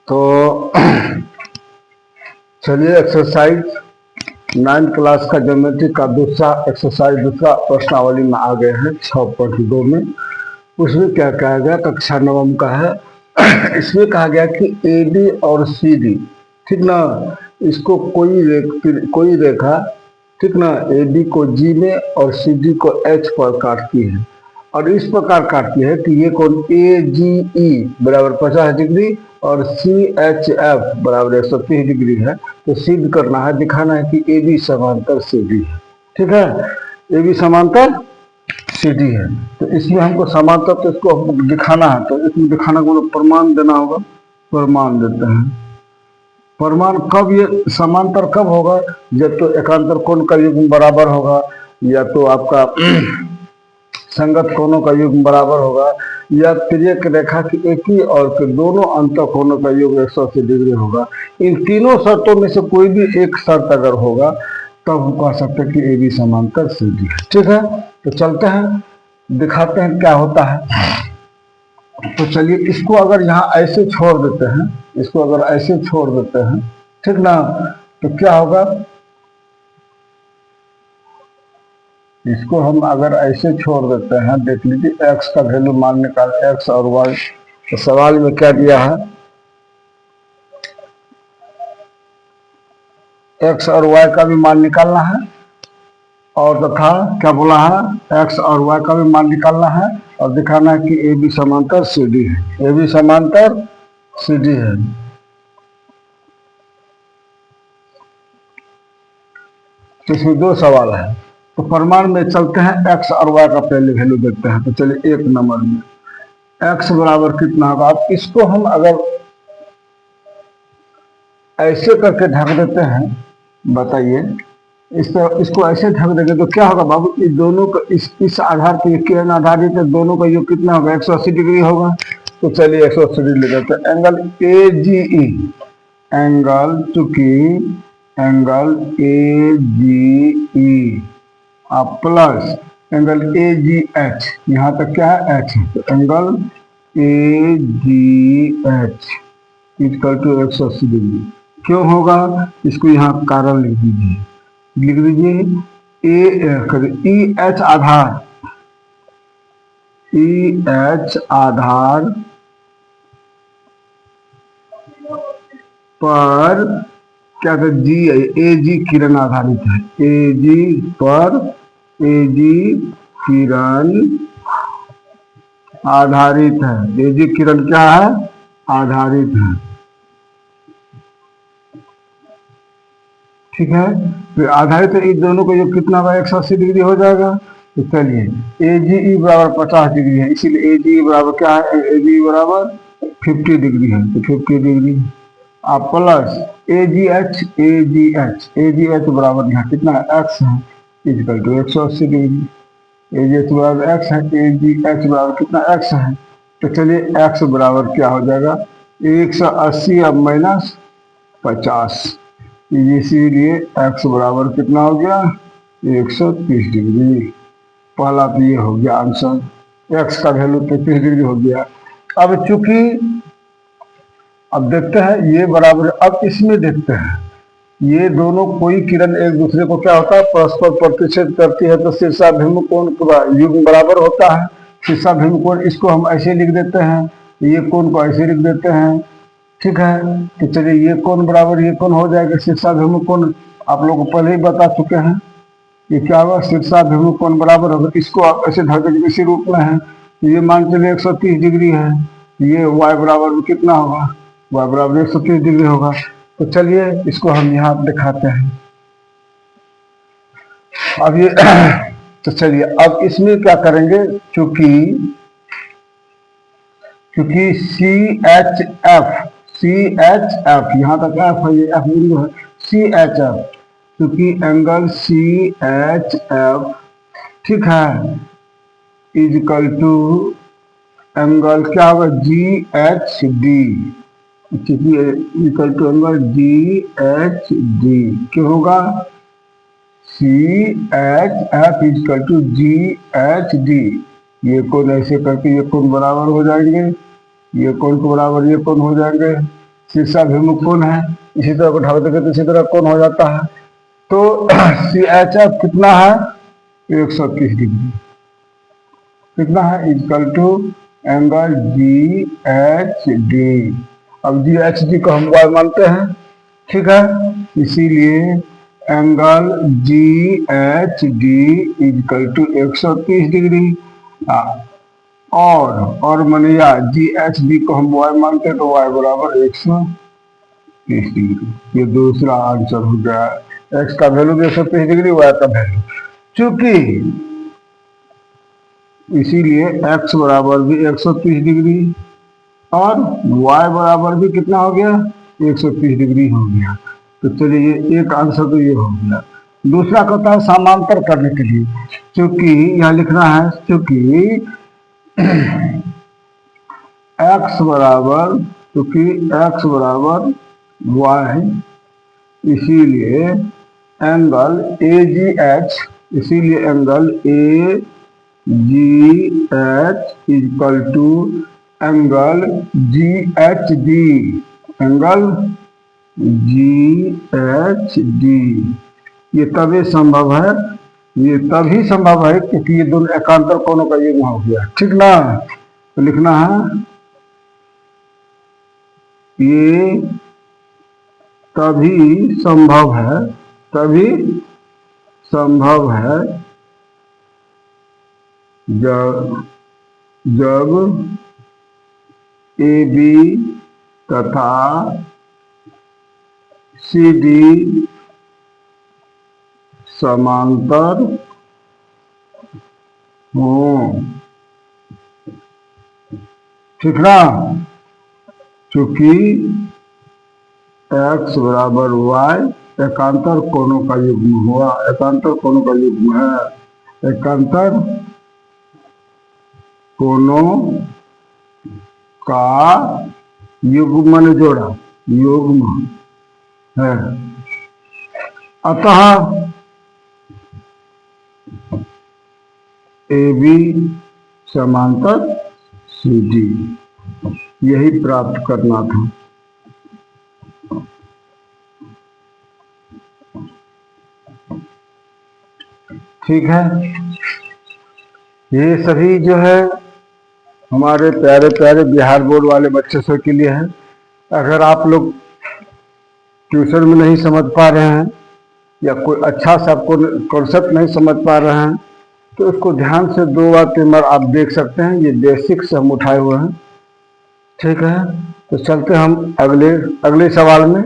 तो चलिए exercise 9th class का ज्योमेट्री का दूसरा एक्सरसाइज दूसरा प्रश्नावली में आ गए हैं 6.2 में। उसमें क्या कहा गया, कक्षा 9 का है। इसमें कहा गया कि AD और CD, ठीक ना, इसको कोई रेखा, ठीक ना, AD को G में और CD को H पर काटती है और इस प्रकार काटती है कि ये कोण AGE बराबर 50 डिग्री और CHF बराबर 130 डिग्री है। तो सिद्ध करना है, दिखाना है कि AB समांतर CD है। ठीक है, AB समांतर CD है। तो इसमें हमको समांतर, तो इसको दिखाना है, तो इसमें दिखाना को प्रमाण देना होगा। प्रमाण देते हैं। प्रमाण कब ये समांतर कब होगा, जब तो एकांतर कोण का युग्म बराबर होगा, या तो आपका संगत कोणों का युग्म बराबर होगा, या तिर्यक रेखा की एक ही और के दोनों अंत कोणों का योग 180 डिग्री होगा। इन तीनों शर्तों में से कोई भी एक शर्त अगर होगा तब हम कह सकते हैं कि AB समांतर CD है। ठीक है, तो चलते हैं, दिखाते हैं क्या होता है। तो चलिए, इसको अगर यहाँ ऐसे छोड़ देते हैं, इसको अगर ऐसे छोड़ देते हैं, ठीक ना, तो क्या होगा, इसको हम अगर ऐसे छोड़ देते हैं, देख लीजिए x का वैल्यू मान निकाल, x और y। तो सवाल में क्या दिया है, x और y का भी मान निकालना है, और तथा क्या बोला है, x और y का भी मान निकालना है, और दिखाना है कि AB समांतर CD है। AB समांतर CD है। तो इसमें दो सवाल है। तो प्रमाण में चलते हैं, x और y का पहले वैल्यू देखते हैं। तो चलिए, 1 नंबर में x बराबर कितना होगा। अब इसको हम अगर ऐसे करके ढक देते हैं, बताइए, इसको ऐसे ढक देंगे तो क्या होगा बाबू, इस दोनों का इस आधार पे किरण आधारित है, दोनों का योग कितना होगा, 180 डिग्री होगा। तो चलिए 180 डिग्री ले लेते हैं। एंगल AGE, एंगल चूंकि एंगल AGE आप प्लस एंगल AGH, यहाँ तक क्या है H है, तो angle AGH equal to 180 degree क्यों होगा, इसको यहाँ कारण लिख दीजिए, EH आधार, EH आधार पर क्या कहते हैं, G है, AG किरण आधारित है, AG पर AG किरण आधारित है। AG किरण क्या है, आधारित है। ठीक है, फिर आधारित है, इन दोनों का योग कितना होगा, 180 डिग्री हो जाएगा। तो चलिए, AGE बराबर 50 डिग्री है, इसीलिए AGE बराबर क्या है, AGE बराबर 50 डिग्री है। तो 50 डिग्री आप प्लस AGH बराबर यहाँ कितना है, x है, इक्वल टू 180 डिग्री। AGH बराबर x है, AGH बराबर कितना x है। तो चलिए, x बराबर क्या हो जाएगा, 180 अब माइनस 50, इसीलिए x बराबर कितना हो गया, 130 डिग्री। पहला तो ये हो गया आंसर, x का वैल्यू 33 डिग्री हो गया। अब चूंकि अब देखते हैं ये बराबर, अब इसमें देखते हैं, ये दोनों कोई किरण एक दूसरे को क्या होता है, परस्पर प्रतिच्छेद करती है, तो शीर्षाभिमुख कोण का युग्म बराबर होता है। शीर्षाभिमुख कोण, इसको हम ऐसे लिख देते हैं, ये कोण को ऐसे लिख देते हैं। ठीक है, तो चलिए, ये कोण बराबर ये कोण हो जाएगा, शीर्षाभिमुख कोण आप लोग को पहले ही बता चुके हैं। ये क्या होगा, शीर्षाभिमुख कोण बराबर होगा, इसको आप ऐसे ढक दीजिए, इसी रूप में है। ये मान चलिए 130 डिग्री है, ये y बराबर कितना होगा, y बराबर 130 डिग्री होगा। तो चलिए, इसको हम यहाँ दिखाते हैं। अब ये तो चलिए, अब इसमें क्या करेंगे, चूंकि CHF यहाँ तक F है, ये F बिंदु है, CHF, क्योंकि एंगल CHF, ठीक है, इक्वल टू एंगल क्या होगा, GHD, equal to angle GHD क्यों होगा, CHF इक्वल टू GHD। ये कोण ऐसे करके ये कोण बराबर हो जाएंगे, ये कोण के बराबर ये कोण हो जाएंगे, शीर्षाभिमुख कोण है, इसी तरह उठा देंगे तो इसी तरह कौन हो जाता है। तो CHF कितना है 130 डिग्री, कितना है इक्वल टू एंगल GHD। अब GHD को हम y मानते हैं, ठीक है, इसीलिए angle GHD equal to 130 degree. और मनिया GHD को हम y मानते हैं तो y बराबर 130 डिग्री। ये दूसरा आंसर हो गया। x का वैल्यू 130 डिग्री, y का वैल्यू, चूंकि इसीलिए x बराबर भी 130 डिग्री और y बराबर भी कितना हो गया 130 डिग्री हो गया। तो चलिए ये एक आंसर तो ये हो गया। दूसरा कहता है समांतर करने के लिए, क्योंकि यह लिखना है क्योंकि x बराबर y, इसीलिए एंगल AGH, इसीलिए angle AGH equal to angle GHD, angle GHD। ये तभी संभव है, ये तभी संभव है क्योंकि ये दोनों एकांतर कोणों का युग्म हो गया, ठीक ना। तो लिखना है ये तभी संभव है, तभी संभव है जब AB तथा CD समांतर हो, ठीक ना। क्योंकि x बराबर y एकांतर कोणों का युग्म हुआ, एकांतर कोणों का युग्म है, एकांतर कोणों का युग्म ने जोड़ा, युग्म है। अतः AB समांतर CD, यही प्राप्त करना था। ठीक है, ये सभी जो है हमारे प्यारे प्यारे बिहार बोर्ड वाले बच्चे सब के लिए है। अगर आप लोग ट्यूशन में नहीं समझ पा रहे हैं या कोई अच्छा सा कॉन्सेप्ट नहीं समझ पा रहे हैं तो उसको ध्यान से 2 बार 3 बार आप देख सकते हैं। ये बेसिक से हम उठाए हुए हैं, ठीक है। तो चलते हम अगले सवाल में।